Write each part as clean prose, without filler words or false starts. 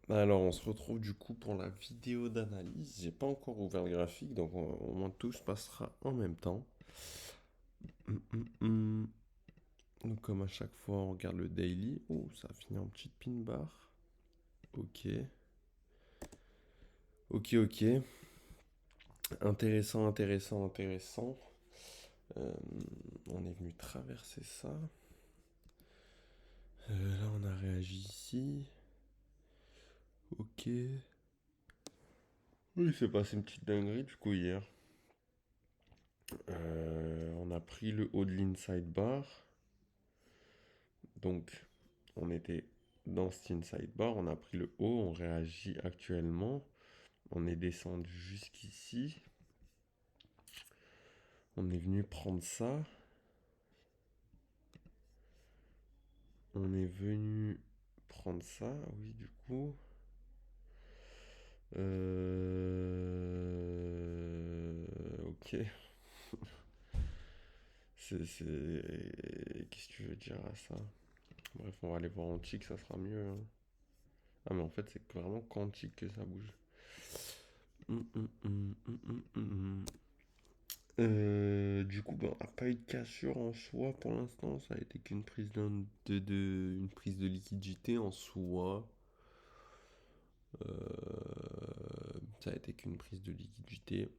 Alors, on se retrouve du coup pour la vidéo d'analyse. J'ai pas encore ouvert le graphique, donc au moins tout se passera en même temps. Hum, hum, hum. Donc, comme à chaque fois, on regarde le daily. Oh, ça a fini en petite pin bar. Ok, ok. Intéressant, intéressant, intéressant. Euh, on est venu traverser ça. Là, on a réagi ici. Ok. Oui, il s'est passé une petite dinguerie du coup hier. On a pris le haut de l'inside bar. Donc, on était dans cet inside bar, on a pris le haut, on réagit actuellement. On est descendu jusqu'ici. On est venu prendre ça. On est venu prendre ça, oui, du coup. Ok. Qu'est-ce que tu veux dire à ça? Bref, on va aller voir en chic, ça sera mieux, hein. Ah, mais en fait, c'est vraiment quantique que ça bouge. Hum. Du coup, ben, on n'a pas eu de cassure en soi pour l'instant. Ça a été qu'une prise une prise de liquidité en soi. Ça a été qu'une prise de liquidité.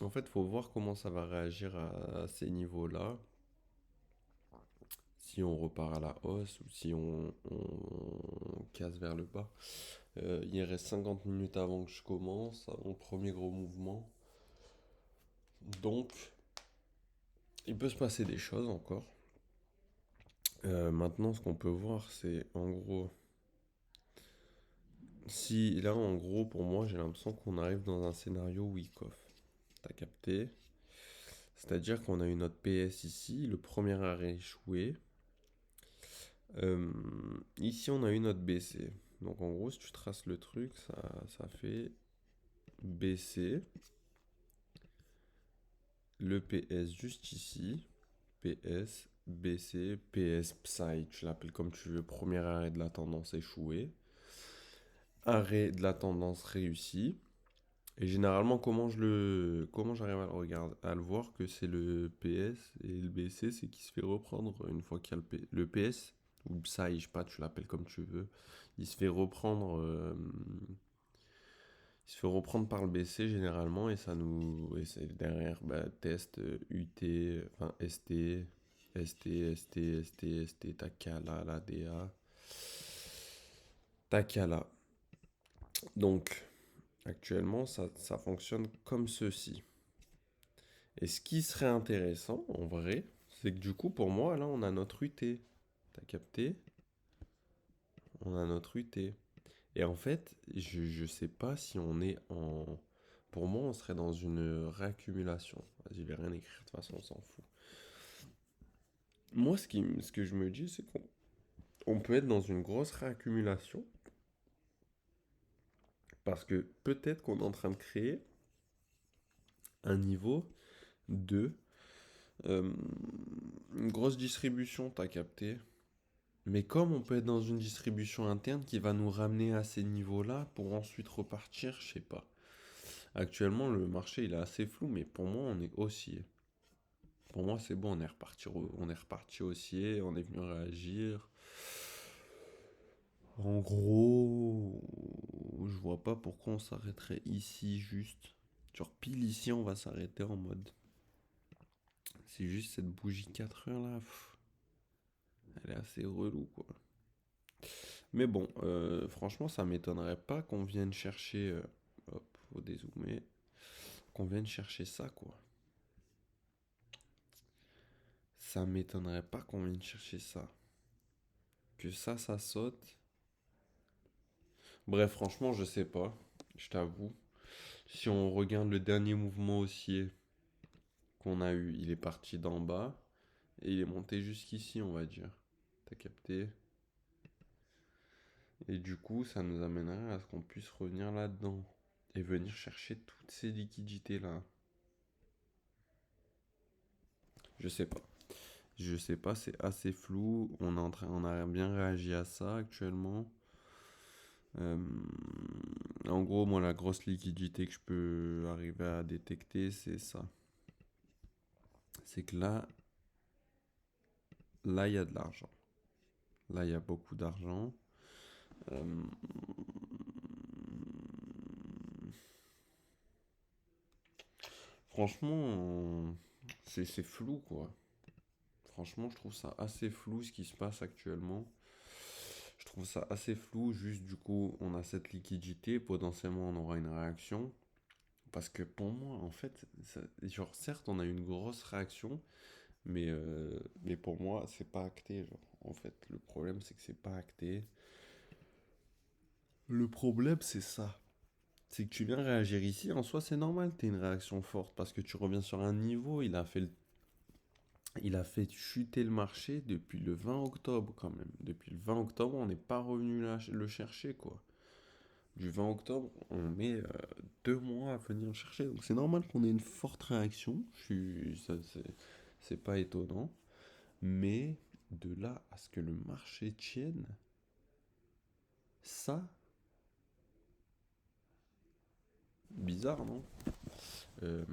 En fait, faut voir comment ça va réagir à ces niveaux-là. Si on repart à la hausse ou si on casse vers le bas. Il reste 50 minutes avant que je commence, avant le premier gros mouvement. Donc, il peut se passer des choses encore. Maintenant, ce qu'on peut voir, c'est en gros, si là, en gros, pour moi, j'ai l'impression qu'on arrive dans un scénario Wyckoff. T'as capté? C'est-à-dire qu'on a eu notre PS ici, le premier arrêt échoué. Ici, on a eu notre BC. Donc, en gros, si tu traces le truc, ça fait BC, le PS juste ici, PS, BC, PS Psy, tu l'appelles comme tu veux, premier arrêt de la tendance échoué, arrêt de la tendance réussi. Et généralement, comment j'arrive à le regarder, à le voir que c'est le PS et le BC, c'est qu'il se fait reprendre une fois qu'il y a le PS ou le Psy, je sais pas, tu l'appelles comme tu veux. Il se fait reprendre, il se fait reprendre par le BC généralement et et c'est derrière bah, test UT, enfin ST, ST, Takala, la DA, Takala. Donc actuellement, ça fonctionne comme ceci. Et ce qui serait intéressant, en vrai, c'est que du coup, pour moi, là, on a notre UT. T'as capté? On a notre UT. Et en fait, je sais pas si on est en... Pour moi, on serait dans une réaccumulation. Vas-y, je vais rien écrire, de toute façon, on s'en fout. Moi, ce que je me dis, c'est qu'on peut être dans une grosse réaccumulation. Parce que peut-être qu'on est en train de créer un niveau de... euh, une grosse distribution, t'as capté? Mais comme on peut être dans une distribution interne qui va nous ramener à ces niveaux-là pour ensuite repartir, je sais pas. Actuellement, le marché il est assez flou, mais pour moi, on est haussier. Pour moi, c'est bon, on est reparti haussier, on est venu réagir. En gros, je vois pas pourquoi on s'arrêterait ici juste. Genre pile ici, on va s'arrêter en mode. C'est juste cette bougie 4 heures là, elle est assez relou quoi. Mais bon, franchement, ça m'étonnerait pas qu'on vienne chercher. Hop, faut dézoomer. Qu'on vienne chercher ça, quoi. Ça m'étonnerait pas qu'on vienne chercher ça. Que ça saute. Bref, franchement, je sais pas. Je t'avoue. Si on regarde le dernier mouvement haussier qu'on a eu, il est parti d'en bas. Et il est monté jusqu'ici, on va dire. T'as capté? Et du coup, ça nous amènerait à ce qu'on puisse revenir là-dedans. Et venir chercher toutes ces liquidités-là. Je sais pas. Je sais pas, c'est assez flou. On a bien réagi à ça actuellement. Euh, En gros, moi, la grosse liquidité que je peux arriver à détecter, c'est ça. C'est que là, il y a de l'argent. Là, il y a beaucoup d'argent. Euh, Franchement, c'est flou, quoi. Franchement, je trouve ça assez flou ce qui se passe actuellement. Je trouve ça assez flou, juste du coup, on a cette liquidité, potentiellement on aura une réaction. Parce que pour moi, en fait, genre, certes, on a une grosse réaction, mais pour moi, c'est pas acté. Genre, en fait, le problème, c'est que c'est pas acté. Le problème, c'est ça. C'est que tu viens réagir ici, en soi, c'est normal, t'as une réaction forte, parce que tu reviens sur un niveau, il a fait chuter le marché depuis le 20 octobre, quand même. Depuis le 20 octobre, on n'est pas revenu le chercher, quoi. Du 20 octobre, on met 2 mois à venir le chercher. Donc c'est normal qu'on ait une forte réaction. C'est pas étonnant. Mais de là à ce que le marché tienne, ça, bizarre, non? Euh,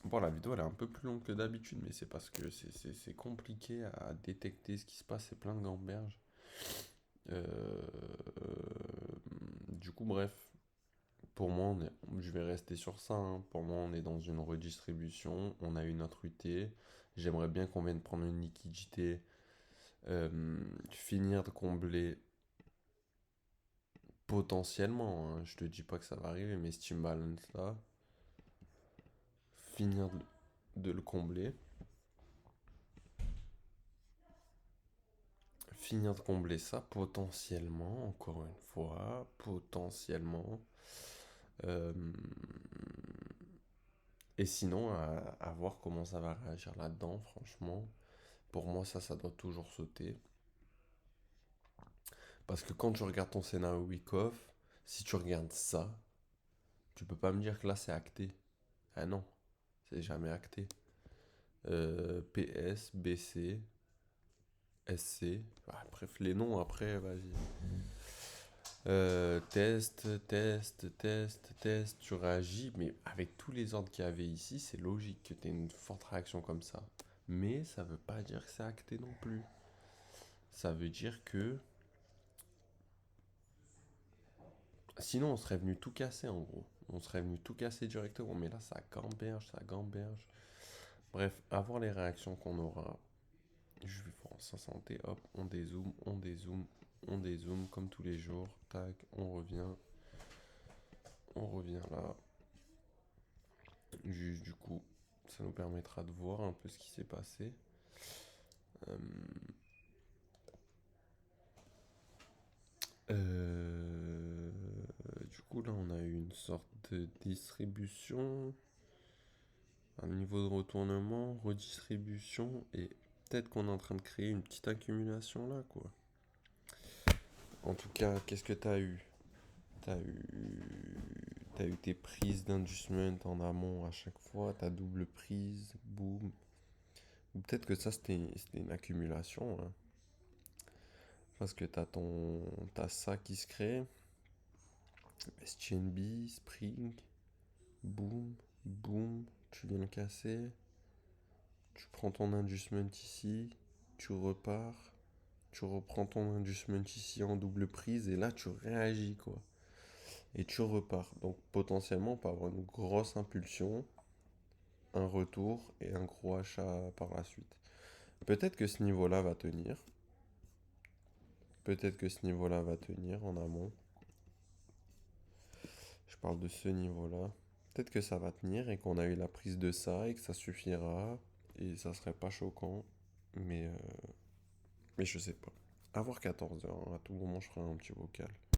Bon, la vidéo elle est un peu plus longue que d'habitude, mais c'est parce que c'est compliqué à détecter ce qui se passe, c'est plein de gamberges. Du coup, bref, pour moi, je vais rester sur ça, hein. Pour moi, on est dans une redistribution, on a eu notre UT. J'aimerais bien qu'on vienne prendre une liquidité, finir de combler potentiellement, hein. Je te dis pas que ça va arriver, mais ce balance là, finir de le combler. Finir de combler ça, potentiellement, encore une fois, potentiellement. Euh, et sinon, à voir comment ça va réagir là-dedans, franchement. Pour moi, ça doit toujours sauter. Parce que quand tu regardes ton scénario week-off, si tu regardes ça, tu peux pas me dire que là c'est acté. Ah non, c'est jamais acté. PS, BC, SC. Ah, bref, les noms après, vas-y. Test, tu réagis, mais avec tous les ordres qu'il y avait ici, c'est logique que tu aies une forte réaction comme ça. Mais ça veut pas dire que c'est acté non plus. Ça veut dire que sinon, on serait venu tout casser en gros. On serait venu tout casser directement. Mais là, ça gamberge, ça gamberge. Bref, à voir les réactions qu'on aura. Je vais voir sa santé. Hop, on dézoome, on dézoome, on dézoome comme tous les jours. Tac, on revient. On revient là. Juste du coup, ça nous permettra de voir un peu ce qui s'est passé. Euh, euh, du coup, là, on a eu une sorte de distribution. Un niveau de retournement, redistribution, et peut-être qu'on est en train de créer une petite accumulation là, quoi. En tout cas, qu'est-ce que t'as eu? T'as eu... T'as eu tes prises d'inducement en amont à chaque fois, ta double prise, boum. Ou peut-être que ça, c'était une accumulation, hein. Parce que t'as ça qui se crée, STNB, Spring, boum, boum, tu viens le casser, tu prends ton inducement ici, tu repars, tu reprends ton inducement ici en double prise et là tu réagis quoi. Et tu repars. Donc potentiellement on peut avoir une grosse impulsion, un retour et un gros achat par la suite. Peut-être que ce niveau-là va tenir. Peut-être que ce niveau-là va tenir en amont. Je parle de ce niveau-là. Peut-être que ça va tenir et qu'on a eu la prise de ça et que ça suffira. Et ça serait pas choquant. Mais, euh, mais je sais pas. À voir 14 heures. À tout moment, je ferai un petit vocal.